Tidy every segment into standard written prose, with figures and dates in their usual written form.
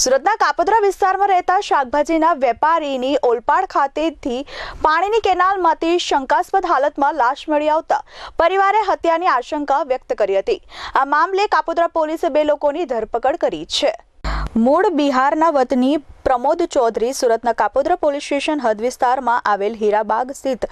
સુરતના કાપોદ્રા વિસ્તારમાં રહેતા શાકભાજીના વેપારીની ઓલપાડ ખાતેથી પાણીની કેનાલમાંથી શંકાસ્પદ હાલતમાં લાશ મળી આવતા પરિવારે હત્યાની આશંકા વ્યક્ત કરી હતી। આ મામલે કાપોદ્રા પોલીસે 2 લોકોની ધરપકડ કરી છે। મૂળ બિહારના વતની પ્રમોદ ચૌધરી સુરતના કાપોદ્રા પોલીસ સ્ટેશન હદ વિસ્તારમાં આવેલ હીરાબાગ સ્થિત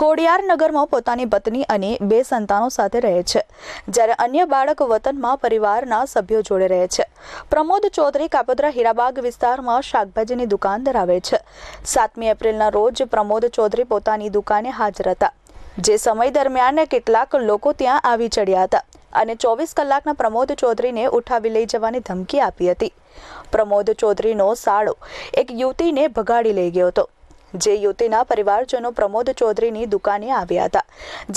ખોડિયાર નગરમાં પોતાની પત્ની અને 2 સંતાનો સાથે રહે છે, જ્યારે અન્ય બાળક વતનમાં પરિવારના સભ્યો જોડે રહે છે। પ્રમોદ ચૌધરી કાપોદ્રા હીરાબાગ વિસ્તારમાં શાકભાજીની દુકાન ધરાવે છે। 7મી એપ્રિલના રોજ પ્રમોદ ચૌધરી પોતાની દુકાને હાજર હતા, જે સમય દરમિયાન કેટલાક લોકો ત્યાં આવી ચડ્યા હતા અને 24 કલાકના પ્રમોદ ચૌધરીને ઉઠાવી લઈ જવાની ધમકી આપી હતી। પ્રમોદ ચૌધરીનો સાળો એક યુવતીને ભગાડી લઈ ગયો હતો, જે યુવતીના પરિવારજનો પ્રમોદ ચૌધરીની દુકાને આવ્યા હતા,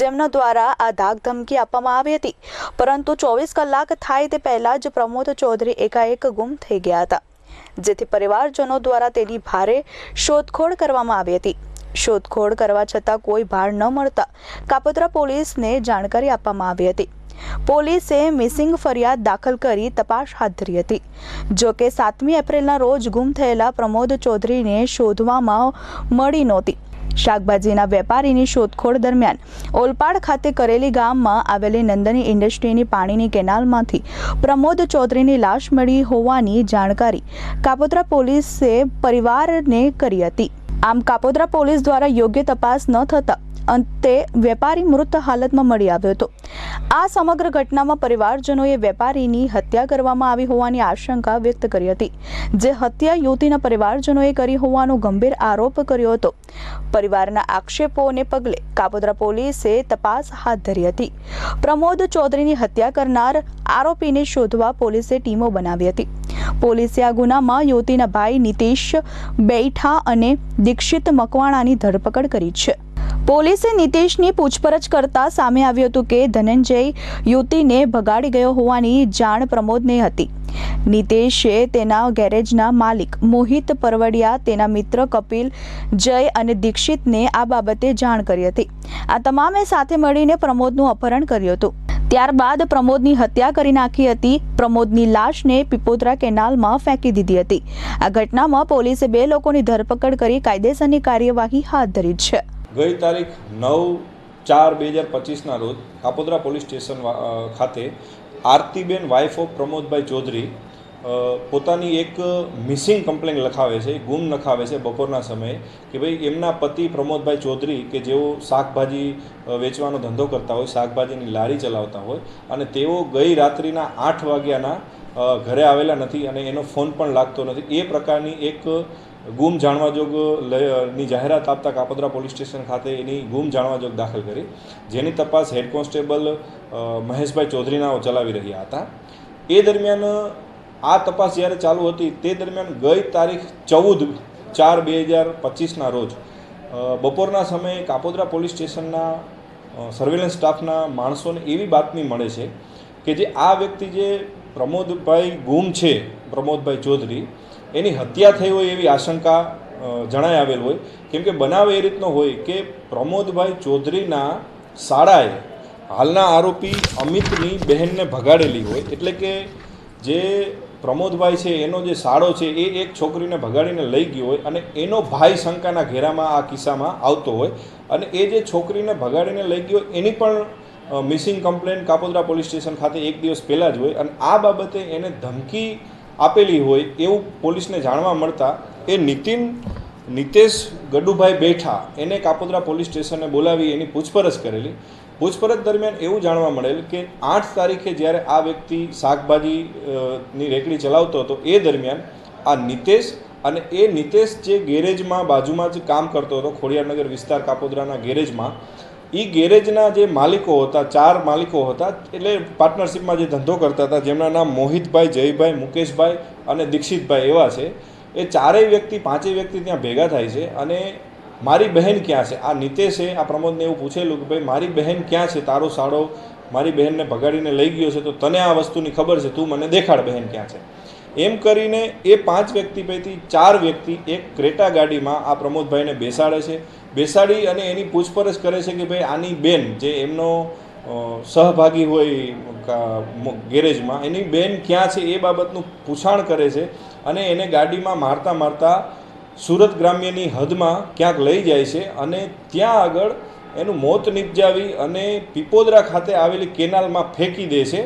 જેમના દ્વારા આ ધાક ધમકી આપવામાં આવી હતી, પરંતુ 24 કલાક થાય તે પહેલા જ પ્રમોદ ચૌધરી એકાએક ગુમ થઈ ગયા હતા, જેથી પરિવારજનો દ્વારા તેની ભારે શોધખોળ કરવામાં આવી હતી। શોધખોળ કરવા છતાં કોઈ ભાર ન મળતા કાપોદ્રા પોલીસને જાણકારી આપવામાં આવી હતી। પોલીસે મિસિંગ ફરિયાદ દાખલ કરી તપાસ હાથ ધરી હતી। જો કે 7મી એપ્રિલના રોજ ગુમ થયેલા પ્રમોદ ચૌધરીને શોધવામાં મળી નહોતી। શાકભાજીના વેપારીની શોધખોળ દરમિયાન ઓલપાડ ખાતે કરેલી ગામમાં આવેલી નંદની ઇન્ડસ્ટ્રીની પાણીની કેનાલમાંથી પ્રમોદ ચૌધરીની લાશ મળી હોવાની જાણકારી કાપોદ્રા પોલીસે પરિવારને કરી હતી। આમ કાપોદ્રા પોલીસ દ્વારા યોગ્ય તપાસ ન થતા અંતે વેપારી મૃત હાલતમાં મળી આવ્યો હતો। આ સમગ્ર ઘટનામાં પરિવારજનોએ વેપારીની હત્યા કરવામાં આવી હોવાની આશંકા વ્યક્ત કરી હતી, જે હત્યા યુવતીના પરિવારજનોએ કરી હોવાનો ગંભીર આરોપ કર્યો હતો। પરિવારના આક્ષેપોને પગલે કાપોદ્રા પોલીસે તપાસ હાથ ધરી હતી। પ્રમોદ ચૌધરીની હત્યા કરનાર આરોપીને શોધવા પોલીસે ટીમો બનાવી હતી। પોલીસે આ ગુનામાં યુવતીના ભાઈ નીતેશ બેઠા અને દીક્ષિત મકવાણાની ધરપકડ કરી છે। પોલીસે નીતેશની પૂછપરછ કરતા સામે આવ્યું હતું કે ધનંજય યુવતીને ભગાડી ગયો હોવાની જાણ પ્રમોદને હતી। નીતેશે તેના ગેરેજના માલિક મોહિત પરવડિયા, તેના મિત્ર કપિલ, જય અને દીક્ષિતને આ બાબતે જાણ કરી હતી। આ તમામે સાથે મળીને પ્રમોદનું અપહરણ કર્યું હતું। ત્યારબાદ પ્રમોદની હત્યા કરી નાખી હતી। પ્રમોદની લાશને પીપોદરા કેનાલમાં ફેંકી દીધી હતી। આ ઘટનામાં પોલીસે 2 લોકોની ધરપકડ કરી કાયદેસરની કાર્યવાહી હાથ ધરી છે। ગઈ તારીખ 9/4/2025ના રોજ કાપોદ્રા પોલીસ સ્ટેશન ખાતે આરતીબેન વાઇફ ઓફ પ્રમોદભાઈ ચૌધરી પોતાની એક મિસિંગ કમ્પ્લેન લખાવે છે, ગુમ લખાવે છે બપોરના સમયે કે ભાઈ એમના પતિ પ્રમોદભાઈ ચૌધરી કે જેઓ શાકભાજી વેચવાનો ધંધો કરતા હોય, શાકભાજીની લારી ચલાવતા હોય અને તેઓ ગઈ રાત્રિના 8 વાગ્યાના ઘરે આવેલા નથી અને એનો ફોન પણ લાગતો નથી, એ પ્રકારની એક ગુમ જાણવાજોગ ની જાહેરાત આપતા કાપોદ્રા પોલીસ સ્ટેશન ખાતે એની ગુમ જાણવાજોગ દાખલ કરી, જેની તપાસ હેડ કોન્સ્ટેબલ મહેશભાઈ ચૌધરીનાઓ ચલાવી રહ્યા હતા। એ દરમિયાન આ તપાસ જ્યારે ચાલુ હતી તે દરમિયાન ગઈ તારીખ 14/4/2025ના રોજ બપોરના સમયે કાપોદ્રા પોલીસ સ્ટેશનના સર્વેલન્સ સ્ટાફના માણસોને એવી બાતમી મળે છે કે જે આ વ્યક્તિ જે પ્રમોદભાઈ ગુમ છે, પ્રમોદભાઈ ચૌધરી, એની હત્યા થઈ હોય એવી આશંકા જણાઈ આવેલ હોય। કેમ કે બનાવ એ રીતનો હોય કે પ્રમોદભાઈ ચૌધરીના શાળાએ હાલના આરોપી અમિતની બહેનને ભગાડેલી હોય, એટલે કે જે પ્રમોદભાઈ છે એનો જે શાળો છે એ એક છોકરીને ભગાડીને લઈ ગયો હોય અને એનો ભાઈ શંકાના ઘેરામાં આ કિસ્સામાં આવતો હોય અને એ જે છોકરીને ભગાડીને લઈ ગયો એની પણ missing complaint Kapodra police station ખાતે 1 દિવસ પહેલાં જ હોય અને આ બાબતે એને ધમકી આપેલી હોય એવું પોલીસને જાણવા મળતા એ નીતેશ ગડુભાઈ બેઠા એને કાપોદ્રા પોલીસ સ્ટેશને બોલાવી એની પૂછપરછ કરેલી। પૂછપરછ દરમિયાન એવું જાણવા મળેલ કે 8 તારીખે જ્યારે આ વ્યક્તિ શાકભાજીની રેકડી ચલાવતો હતો એ દરમિયાન આ નીતેશ અને એ નીતેશ જે ગેરેજમાં બાજુમાં જ કામ કરતો હતો, ખોડિયારનગર વિસ્તાર કાપોદ્રાના ગેરેજમાં, એ ગેરેજના જે માલિકો હતા, 4 માલિકો હતા, એટલે પાર્ટનરશિપમાં જે ધંધો કરતા હતા, જેમના નામ મોહિતભાઈ, જયભાઈ, મુકેશભાઈ અને દીક્ષિતભાઈ એવા છે। એ 4 વ્યક્તિ 5 વ્યક્તિ ત્યાં ભેગા થાય છે અને મારી બહેન ક્યાં છે, આ નીતેશે આ પ્રમોદને એવું પૂછેલું કે ભાઈ મારી બહેન ક્યાં છે, તારો સાળો મારી બહેનને ભગાડીને લઈ ગયો છે, તો તને આ વસ્તુની ખબર છે, તું મને દેખાડ બહેન ક્યાં છે। એમ કરીને એ 5 વ્યક્તિ પૈકી 4 વ્યક્તિ એક ક્રેટા ગાડીમાં આ પ્રમોદભાઈને બેસાડે છે। બેસાડી અને એની પૂછપરછ કરે છે કે ભાઈ આની બેન જે એમનો સહભાગી હોય ગેરેજમાં, એની બેન ક્યાં છે એ બાબતનું પૂછાણ કરે છે અને એને ગાડીમાં મારતા મારતા સુરત ગ્રામ્યની હદમાં ક્યાંક લઈ જાય છે અને ત્યાં આગળ એનું મોત નિપજાવી અને પીપોદરા ખાતે આવેલી કેનાલમાં ફેંકી દે છે.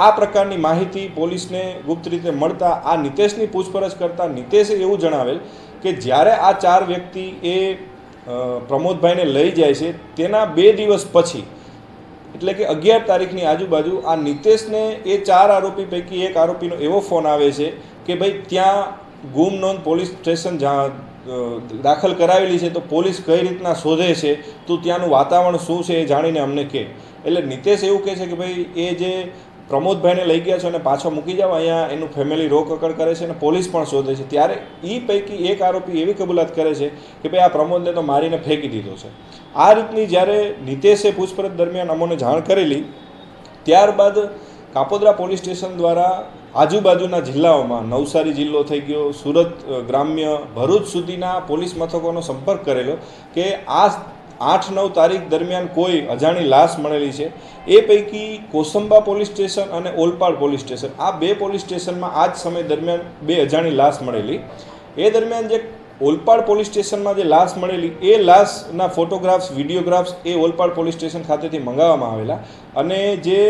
આ પ્રકારની માહિતી પોલીસને ગુપ્ત રીતે મળતા આ નિતેશની પૂછપરછ કરતાં નિતેશે એવું જણાવેલ કે જ્યારે આ 4 વ્યક્તિ એ પ્રમોદભાઈને લઈ જાય છે તેના 2 દિવસ પછી એટલે કે 11 તારીખની આજુબાજુ આ નિતેશને એ 4 આરોપી પૈકી એક આરોપીનો એવો ફોન આવે છે કે ભાઈ ત્યાં ગુમ નોંધ પોલીસ સ્ટેશન દાખલ કરાવેલી છે, તો પોલીસ કઈ રીતના શોધે છે, તું ત્યાંનું વાતાવરણ શું છે એ જાણીને અમને કહે. એટલે નિતેશ એવું કહે છે કે ભાઈ એ જે પ્રમોદભાઈને લઈ ગયા છો અને પાછો મૂકી જાઓ, અહીંયા એનું ફેમિલી રોકકડ કરે છે અને પોલીસ પણ શોધે છે. ત્યારે એ પૈકી એક આરોપી એવી કબૂલાત કરે છે કે ભાઈ આ પ્રમોદને તો મારીને ફેંકી દીધો છે. આ રીતની જ્યારે નિતેશે પૂછપરછ દરમિયાન અમોને જાણ કરેલી, ત્યારબાદ કાપોદ્રા પોલીસ સ્ટેશન દ્વારા આજુબાજુના જિલ્લાઓમાં નવસારી જિલ્લો થઈ ગયો, સુરત ગ્રામ્ય, ભરૂચ સુધીના પોલીસ મથકોનો સંપર્ક કરેલો કે આ 8-9 તારીખ દરમિયાન કોઈ અજાણી લાશ મળેલી છે. એ પૈકી કોસંબા પોલીસ સ્ટેશન અને ઓલપાડ પોલીસ સ્ટેશન, આ 2 પોલીસ સ્ટેશનમાં આ જ સમય દરમિયાન 2 અજાણી લાશ મળેલી. એ દરમિયાન જે ઓલપાડ પોલીસ સ્ટેશનમાં જે લાશ મળેલી એ લાશના ફોટોગ્રાફ્સ, વિડીયોગ્રાફ્સ એ ઓલપાડ પોલીસ સ્ટેશન ખાતેથી મંગાવવામાં આવેલા અને જે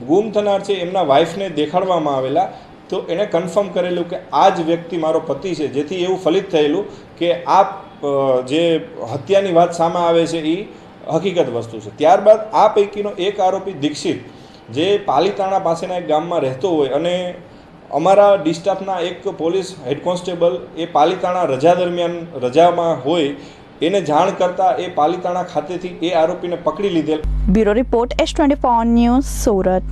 ગુમ થનાર છે એમના વાઇફને દેખાડવામાં આવેલા. તો એણે કન્ફર્મ કરેલું કે આ જ વ્યક્તિ મારો પતિ છે, જેથી એવું ફલિત થયેલું કે આ જે હત્યાની વાત સામે આવે છે એ હકીકત વસ્તુ છે. ત્યારબાદ આ પૈકીનો એક આરોપી દીક્ષિત, જે પાલીતાણા પાસેના એક ગામમાં રહેતો હોય અને અમારા ડિસ્ટાફના એક પોલીસ હેડ કોન્સ્ટેબલ એ પાલીતાણા રજા દરમિયાન રજામાં હોય, એને જાણ કરતાં એ પાલીતાણા ખાતેથી એ આરોપીને પકડી લીધેલ. Bureau report S24 news, Surat.